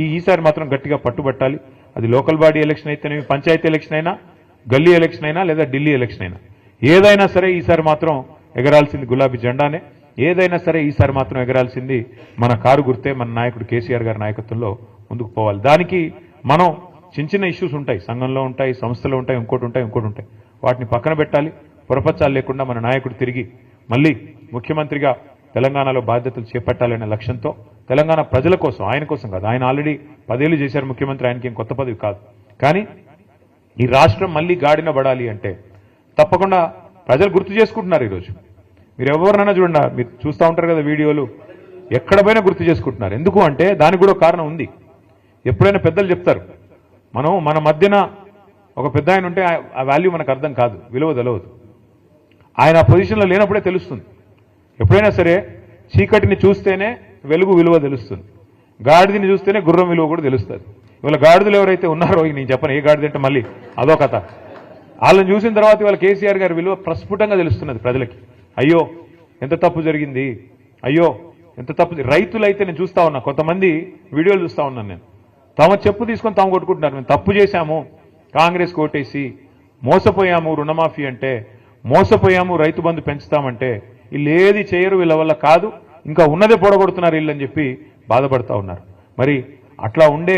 ఈసారి మాత్రం గట్టిగా పట్టుబట్టాలి. అది లోకల్ బాడీ ఎలక్షన్ అయితేనేమి, పంచాయతీ ఎలక్షన్ అయినా, గల్లీ ఎలక్షన్ అయినా, లేదా ఢిల్లీ ఎలక్షన్ అయినా, ఏదైనా సరే ఈసారి మాత్రం ఎగరాల్సింది గులాబీ జెండానే. ఏదైనా సరే ఈసారి మాత్రం ఎగరాల్సింది మన కారు గుర్తే. మన నాయకుడు కేసీఆర్ గారి నాయకత్వంలో ముందుకు పోవాలి. దానికి మనం చిన్న చిన్న ఇష్యూస్ ఉంటాయి, సంఘంలో ఉంటాయి, సంస్థలో ఉంటాయి, ఇంకోటి ఉంటాయి. వాటిని పక్కన పెట్టాలి. పొరపచ్చాలు లేకుండా మన నాయకుడు తిరిగి మళ్ళీ ముఖ్యమంత్రిగా తెలంగాణలో బాధ్యతలు చేపట్టాలనే లక్ష్యంతో తెలంగాణ ప్రజల కోసం, ఆయన కోసం కాదు, ఆయన ఆల్రెడీ 10 ఏళ్లు చేశారు ముఖ్యమంత్రి, ఆయనకి ఏం కొత్త పదవి కాదు. కానీ ఈ రాష్ట్రం మళ్ళీ గాడిన పడాలి అంటే తప్పకుండా ప్రజలు గుర్తు చేసుకుంటున్నారు. ఈరోజు మీరు ఎవరినైనా చూడండి, మీరు చూస్తూ ఉంటారు కదా వీడియోలు, ఎక్కడ పోయినా గుర్తు చేసుకుంటున్నారు. ఎందుకు అంటే దానికి కూడా కారణం ఉంది. ఎప్పుడైనా పెద్దలు చెప్తారు, మన మధ్యన ఒక పెద్ద ఆయన ఉంటే ఆ వాల్యూ మనకు అర్థం కాదు, విలువ తెలవదు. ఆయన ఆ పొజిషన్లో లేనప్పుడే తెలుస్తుంది. ఎప్పుడైనా సరే చీకటిని చూస్తేనే వెలుగు విలువ తెలుస్తుంది, గాడిదని చూస్తేనే గుర్రం విలువ కూడా తెలుస్తుంది. ఇవాళ గాడిదలు ఎవరైతే ఉన్నారో, నేను చెప్పను ఏ గాడిద అంటే మళ్ళీ అదో కథ. వాళ్ళని చూసిన తర్వాత ఇవాళ కేసీఆర్ గారి విలువ ప్రస్ఫుటంగా తెలుస్తున్నది ప్రజలకి. అయ్యో ఎంత తప్పు జరిగింది, అయ్యో ఎంత తప్పు. రైతులైతే నేను చూస్తా ఉన్నా, కొంతమంది వీడియోలు చూస్తా ఉన్నాను నేను, తమ చెప్పు తీసుకొని తాము కొట్టుకుంటున్నారు. మేము తప్పు చేశాము, కాంగ్రెస్ కోటేసి మోసపోయాము, రుణమాఫీ అంటే మోసపోయాము, రైతు బంధు పెంచుతామంటే వీళ్ళు ఏది చేయరు, వీళ్ళ వల్ల కాదు, ఇంకా ఉన్నదే పొడగొడుతున్నారు వీళ్ళని చెప్పి బాధపడతా ఉన్నారు. మరి అట్లా ఉండే